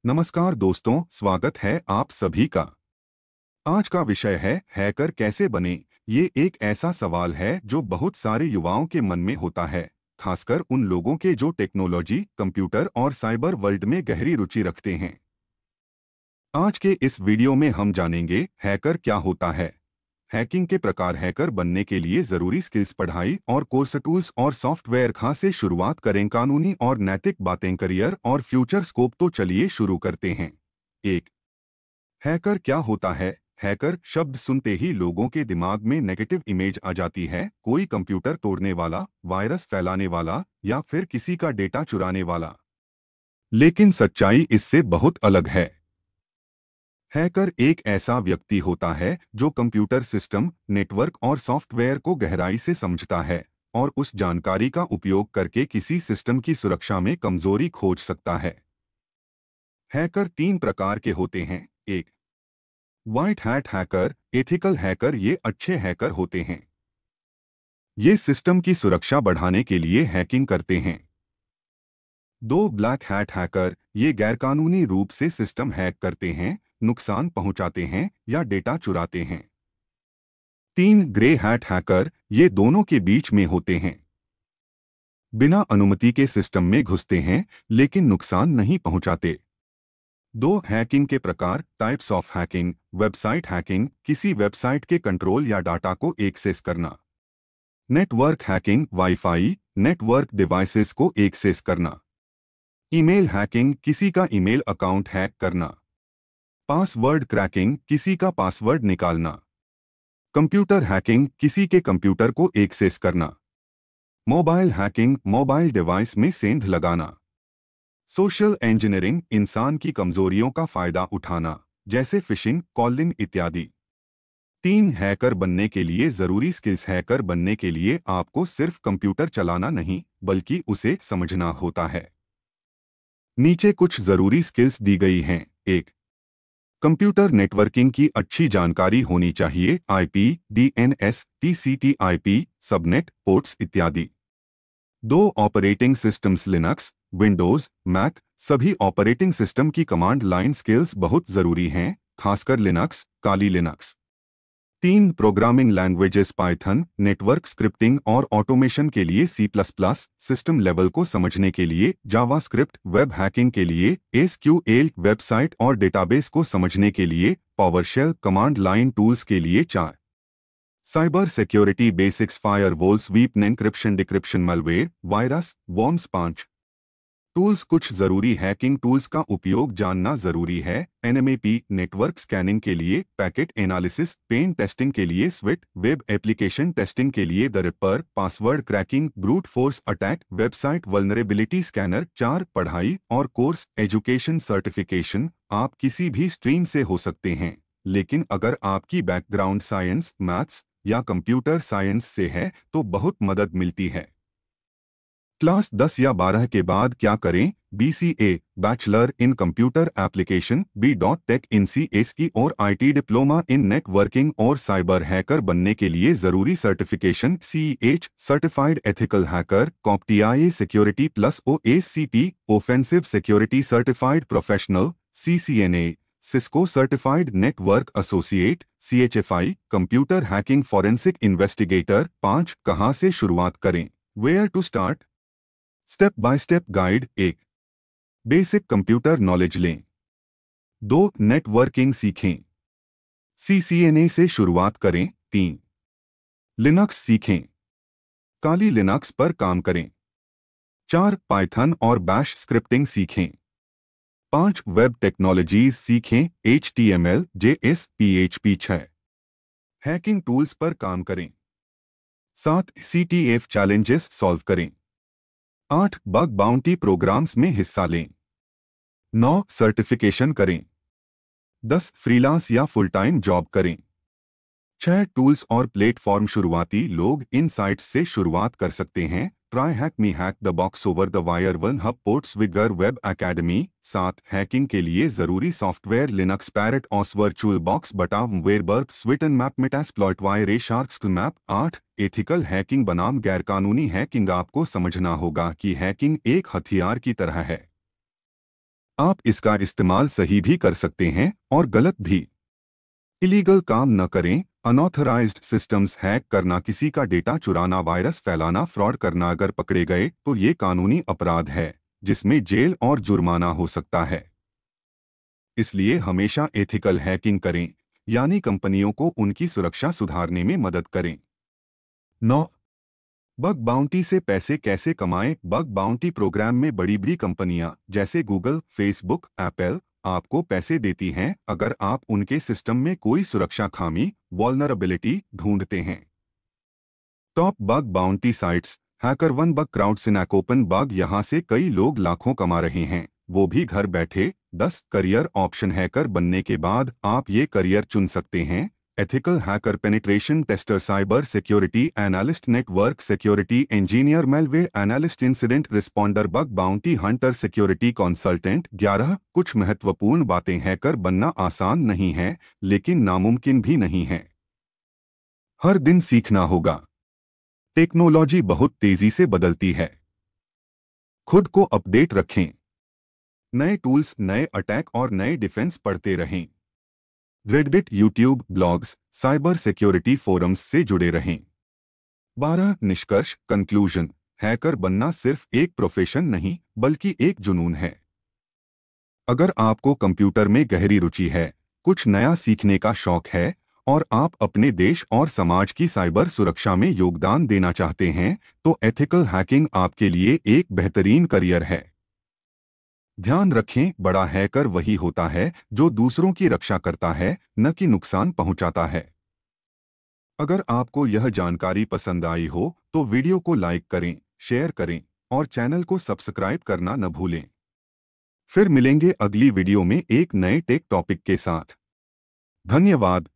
नमस्कार दोस्तों, स्वागत है आप सभी का। आज का विषय है हैकर कैसे बने। ये एक ऐसा सवाल है जो बहुत सारे युवाओं के मन में होता है, खासकर उन लोगों के जो टेक्नोलॉजी, कंप्यूटर और साइबर वर्ल्ड में गहरी रुचि रखते हैं। आज के इस वीडियो में हम जानेंगे हैकर क्या होता है, हैकिंग के प्रकार, हैकर बनने के लिए जरूरी स्किल्स, पढ़ाई और कोर्स, टूल्स और सॉफ्टवेयर। कहाँ से शुरुआत करें, कानूनी और नैतिक बातें, करियर और फ्यूचर स्कोप। तो चलिए शुरू करते हैं। एक, हैकर क्या होता है। हैकर शब्द सुनते ही लोगों के दिमाग में नेगेटिव इमेज आ जाती है, कोई कंप्यूटर तोड़ने वाला, वायरस फैलाने वाला या फिर किसी का डेटा चुराने वाला। लेकिन सच्चाई इससे बहुत अलग है। हैकर एक ऐसा व्यक्ति होता है जो कंप्यूटर सिस्टम, नेटवर्क और सॉफ्टवेयर को गहराई से समझता है और उस जानकारी का उपयोग करके किसी सिस्टम की सुरक्षा में कमजोरी खोज सकता है। हैकर तीन प्रकार के होते हैं। एक, white hat hacker, ethical hacker. ये अच्छे हैकर होते हैं। ये सिस्टम की सुरक्षा बढ़ाने के लिए हैकिंग करते हैं। दो, ब्लैक हैट हैकर। ये गैरकानूनी रूप से सिस्टम हैक करते हैं, नुकसान पहुंचाते हैं या डेटा चुराते हैं। तीन, ग्रे हैट हैकर। ये दोनों के बीच में होते हैं, बिना अनुमति के सिस्टम में घुसते हैं लेकिन नुकसान नहीं पहुंचाते। दो, हैकिंग के प्रकार, types of hacking. Website hacking, किसी वेबसाइट के कंट्रोल या डाटा को एक्सेस करना। Network hacking, wifi, network devices को एक्सेस करना। ईमेल हैकिंग, किसी का ईमेल अकाउंट हैक करना। पासवर्ड क्रैकिंग, किसी का पासवर्ड निकालना। कंप्यूटर हैकिंग, किसी के कंप्यूटर को एक्सेस करना। मोबाइल हैकिंग, मोबाइल डिवाइस में सेंध लगाना। सोशल इंजीनियरिंग, इंसान की कमजोरियों का फायदा उठाना, जैसे फिशिंग, कॉलिंग इत्यादि। तीन, हैकर बनने के लिए जरूरी स्किल्स। हैकर बनने के लिए आपको सिर्फ कंप्यूटर चलाना नहीं बल्कि उसे समझना होता है। नीचे कुछ जरूरी स्किल्स दी गई हैं। एक, कंप्यूटर नेटवर्किंग की अच्छी जानकारी होनी चाहिए, IP, DNS, TCP IP, subnet, ports इत्यादि। दो, operating systems, Linux, Windows, Mac, सभी ऑपरेटिंग सिस्टम की कमांड लाइन स्किल्स बहुत जरूरी हैं, खासकर लिनक्स, काली लिनक्स। तीन, programming languages, Python, network scripting और ऑटोमेशन के लिए C plus plus, system level को समझने के लिए जावास्क्रिप्ट, वेब हैकिंग के लिए एसक्यूएल, वेबसाइट और डेटाबेस को समझने के लिए पावरशेल, कमांड लाइन टूल्स के लिए चार। Cyber security basics, firewall, sweep, encryption, decryption, malware, virus, worms. पांच, टूल्स। कुछ जरूरी हैकिंग टूल्स का उपयोग जानना जरूरी है। एनएमएपी, नेटवर्क स्कैनिंग के लिए पैकेट एनालिसिस, पेन टेस्टिंग के लिए स्विट, वेब एप्लीकेशन टेस्टिंग के लिए the ripper, password cracking, brute force attack, website vulnerability scanner. चार, पढ़ाई और कोर्स, एजुकेशन, सर्टिफिकेशन। आप किसी भी स्ट्रीम से हो सकते हैं, लेकिन अगर आपकी बैकग्राउंड साइंस, मैथ्स या कंप्यूटर साइंस से है तो बहुत मदद मिलती है। क्लास 10 या 12 के बाद क्या करें। BCA, bachelor in computer application, BTech in CSE और आईटी, डिप्लोमा इन नेटवर्किंग और साइबर। हैकर बनने के लिए जरूरी certification, CH, certified ethical hacker, CompTIA security plus, OSCP, offensive security certified professional, CCNA, Cisco certified network associate, CHFI, computer hacking forensic investigator. 5, कहां से शुरुआत करें, where to start. Step by step guide. एक, basic computer knowledge लें। दो, networking सीखें, CCNA से शुरुआत करें। तीन, लिनक्स सीखें, काली लिनक्स पर काम करें। चार, पाइथन और बैश स्क्रिप्टिंग सीखें। पांच, वेब टेक्नोलॉजीज सीखें, HTML, JS, PHP. 6, hacking tools पर काम करें। 7, सीटीएफ चैलेंजेस सॉल्व करें। 8, बग बाउंटी प्रोग्राम्स में हिस्सा लें। 9, सर्टिफिकेशन करें। 10, फ्रीलांस या फुल टाइम जॉब करें। 6, टूल्स और प्लेटफॉर्म। शुरुआती लोग इन साइट्स से शुरुआत कर सकते हैं। Try hack me, hack the box, over the wire, one hub, ports, विगर, वेब एकेडमी। 7, हैकिंग के लिए जरूरी software, Linux, Parrot OS, virtual box, बटाव, वेरबर्ग, स्विटन, map, Metasploit, wireshark, map. 8, ethical hacking बनाम गैरकानूनी हैकिंग। आपको समझना होगा कि हैकिंग एक हथियार की तरह है। आप इसका इस्तेमाल सही भी कर सकते हैं और गलत भी। इलीगल काम न करें। अनऑथराइज्ड सिस्टम्स हैक करना, किसी का डेटा चुराना, वायरस फैलाना, फ्रॉड करना, अगर पकड़े गए तो ये कानूनी अपराध है जिसमें जेल और जुर्माना हो सकता है। इसलिए हमेशा एथिकल हैकिंग करें, यानी कंपनियों को उनकी सुरक्षा सुधारने में मदद करें। 9. बग बाउंटी से पैसे कैसे कमाएं। बग बाउंटी प्रोग्राम में बड़ी बड़ी कंपनियां जैसे गूगल, फेसबुक, एप्पल आपको पैसे देती हैं अगर आप उनके सिस्टम में कोई सुरक्षा खामी, वल्नरेबिलिटी ढूंढते हैं। Top bug bounty sites. HackerOne bug, क्राउडसिनाक, ओपन बग, यहां से कई लोग लाखों कमा रहे हैं, वो भी घर बैठे। 10 करियर ऑप्शन। हैकर बनने के बाद आप ये करियर चुन सकते हैं। Ethical hacker, penetration tester, cyber security analyst, network security engineer, malware analyst, incident responder, bug bounty Hunter, security consultant. 11 कुछ महत्वपूर्ण बातें। हैकर बनना आसान नहीं है, लेकिन नामुमकिन भी नहीं है। हर दिन सीखना होगा। टेक्नोलॉजी बहुत तेजी से बदलती है। खुद को अपडेट रखें। नए टूल्स, नए अटैक और नए डिफेंस पढ़ते रहें। Reddit, YouTube, blogs, cyber security forums से जुड़े रहें। 12 निष्कर्ष, कंक्लूजन। हैकर बनना सिर्फ एक प्रोफेशन नहीं बल्कि एक जुनून है। अगर आपको कंप्यूटर में गहरी रुचि है, कुछ नया सीखने का शौक है और आप अपने देश और समाज की साइबर सुरक्षा में योगदान देना चाहते हैं, तो एथिकल हैकिंग आपके लिए एक बेहतरीन करियर है। ध्यान रखें, बड़ा हैकर वही होता है जो दूसरों की रक्षा करता है, न कि नुकसान पहुंचाता है। अगर आपको यह जानकारी पसंद आई हो तो वीडियो को लाइक करें, शेयर करें और चैनल को सब्सक्राइब करना न भूलें। फिर मिलेंगे अगली वीडियो में एक नए टेक टॉपिक के साथ। धन्यवाद।